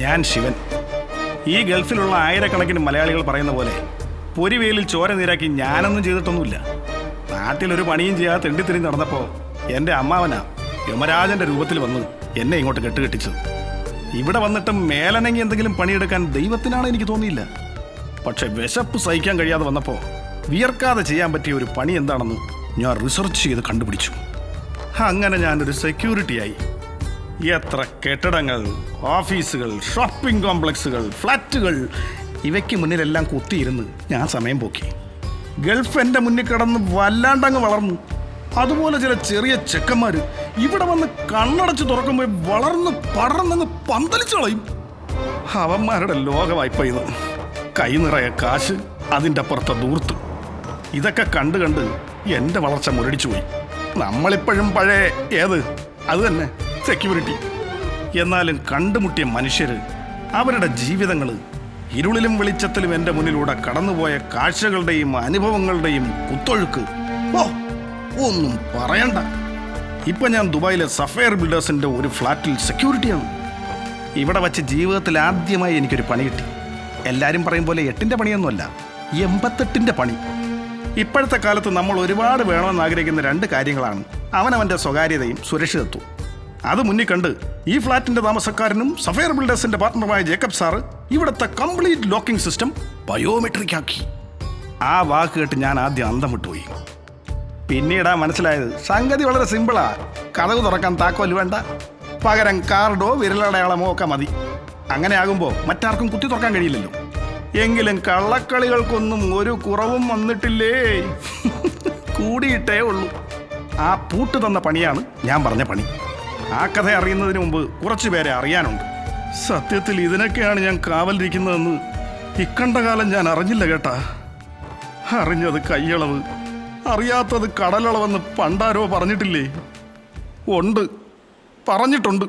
ഞാൻ ശിവൻ. ഈ ഗൾഫിലുള്ള ആയിരക്കണക്കിന് മലയാളികൾ പറയുന്ന പോലെ പൊരിവേലിൽ ചോര നീരാക്കി ഞാനൊന്നും ചെയ്തിട്ടൊന്നുമില്ല. നാട്ടിലൊരു പണിയും ചെയ്യാതെ തെണ്ടിത്തിരിഞ്ഞ് നടന്നപ്പോൾ എൻ്റെ അമ്മാവനാ യമരാജൻ്റെ രൂപത്തിൽ വന്ന് എന്നെ ഇങ്ങോട്ട് കെട്ടുകെട്ടിച്ചത്. ഇവിടെ വന്നിട്ട് മേലനങ്ങി എന്തെങ്കിലും പണിയെടുക്കാൻ ദൈവത്തിനാണ് എനിക്ക് തോന്നിയില്ല. പക്ഷെ വിശപ്പ് സഹിക്കാൻ കഴിയാതെ വന്നപ്പോൾ വിയർക്കാതെ ചെയ്യാൻ പറ്റിയ ഒരു പണി എന്താണെന്ന് ഞാൻ റിസർച്ച് ചെയ്ത് കണ്ടുപിടിച്ചു. അങ്ങനെ ഞാനൊരു സെക്യൂരിറ്റിയായി. എത്ര കെട്ടിടങ്ങൾ, ഓഫീസുകൾ, ഷോപ്പിംഗ് കോംപ്ലക്സുകൾ, ഫ്ലാറ്റുകൾ, ഇവയ്ക്ക് മുന്നിലെല്ലാം കുത്തിയിരുന്ന് ഞാൻ സമയം പോക്കി. ഗൾഫ് എൻ്റെ മുന്നിൽ കിടന്ന് വല്ലാണ്ടങ്ങ് വളർന്നു. അതുപോലെ ചില ചെറിയ ചെക്കന്മാർ ഇവിടെ വന്ന് കണ്ണടച്ച് തുറക്കുമ്പോൾ വളർന്ന് പടർന്നങ്ങ് പന്തലിച്ചു കളയും. അവന്മാരുടെ ലോകവായ്പ ഇത്. കൈ നിറയെ കാശ്, അതിൻ്റെ അപ്പുറത്തെ ദൂർത്ത്. ഇതൊക്കെ കണ്ട് കണ്ട് എൻ്റെ വളർച്ച മുരടിച്ചു പോയി. നമ്മളിപ്പോഴും പഴയ അത് തന്നെ സെക്യൂരിറ്റി. എന്നാലും കണ്ടുമുട്ടിയ മനുഷ്യർ, അവരുടെ ജീവിതങ്ങൾ, ഇരുളിലും വെളിച്ചത്തിലും എൻ്റെ മുന്നിലൂടെ കടന്നുപോയ കാഴ്ചകളുടെയും അനുഭവങ്ങളുടെയും കുത്തൊഴുക്ക്, ഒന്നും പറയണ്ട. ഇപ്പം ഞാൻ ദുബായിലെ സഫയർ ബിൽഡേഴ്സിൻ്റെ ഒരു ഫ്ലാറ്റിൽ സെക്യൂരിറ്റിയാണ്. ഇവിടെ വച്ച് ജീവിതത്തിൽ ആദ്യമായി എനിക്കൊരു പണി കിട്ടി. എല്ലാവരും പറയും പോലെ 8ൻ്റെ പണിയൊന്നുമല്ല, 88ൻ്റെ പണി. ഇപ്പോഴത്തെ കാലത്ത് നമ്മൾ ഒരുപാട് വേണമെന്ന് ആഗ്രഹിക്കുന്ന 2 കാര്യങ്ങളാണ് അവനവൻ്റെ സ്വകാര്യതയും സുരക്ഷിതത്വവും. അത് മുന്നിൽ കണ്ട് ഈ ഫ്ലാറ്റിൻ്റെ താമസക്കാരനും സഫയർ ബിൽഡേഴ്സിൻ്റെ പാർട്ട്ണറുമായ ജേക്കബ് സാറ് ഇവിടുത്തെ കംപ്ലീറ്റ് ലോക്കിംഗ് സിസ്റ്റം ബയോമെട്രിക് ആക്കി. ആ വാക്ക് കേട്ട് ഞാൻ ആദ്യം അന്തം വിട്ടുപോയി. പിന്നീടാ മനസ്സിലായത് സംഗതി വളരെ സിമ്പിളാ. കതക് തുറക്കാൻ താക്കോല് വേണ്ട, പകരം കാർഡോ വിരലടയാളമോ ഒക്കെ മതി. അങ്ങനെ ആകുമ്പോൾ മറ്റാർക്കും കുത്തി തുറക്കാൻ കഴിയില്ലല്ലോ. എങ്കിലും കള്ളക്കളികൾക്കൊന്നും ഒരു കുറവും വന്നിട്ടില്ലേ, കൂടിയിട്ടേ ഉള്ളൂ. ആ പൂട്ട് തന്ന പണിയാണ് ഞാൻ പറഞ്ഞ പണി. ആ കഥ അറിയുന്നതിന് മുമ്പ് കുറച്ചു പേരെ അറിയാനുണ്ട്. സത്യത്തിൽ ഇതിനൊക്കെയാണ് ഞാൻ കാവലിരിക്കുന്നതെന്ന് ഇക്കണ്ട കാലം ഞാൻ അറിഞ്ഞില്ല കേട്ടാ. അറിഞ്ഞത് കയ്യളവ്, അറിയാത്തത് കടലളവെന്ന് പണ്ടാരോ പറഞ്ഞിട്ടില്ലേ? ഉണ്ട്, പറഞ്ഞിട്ടുണ്ട്.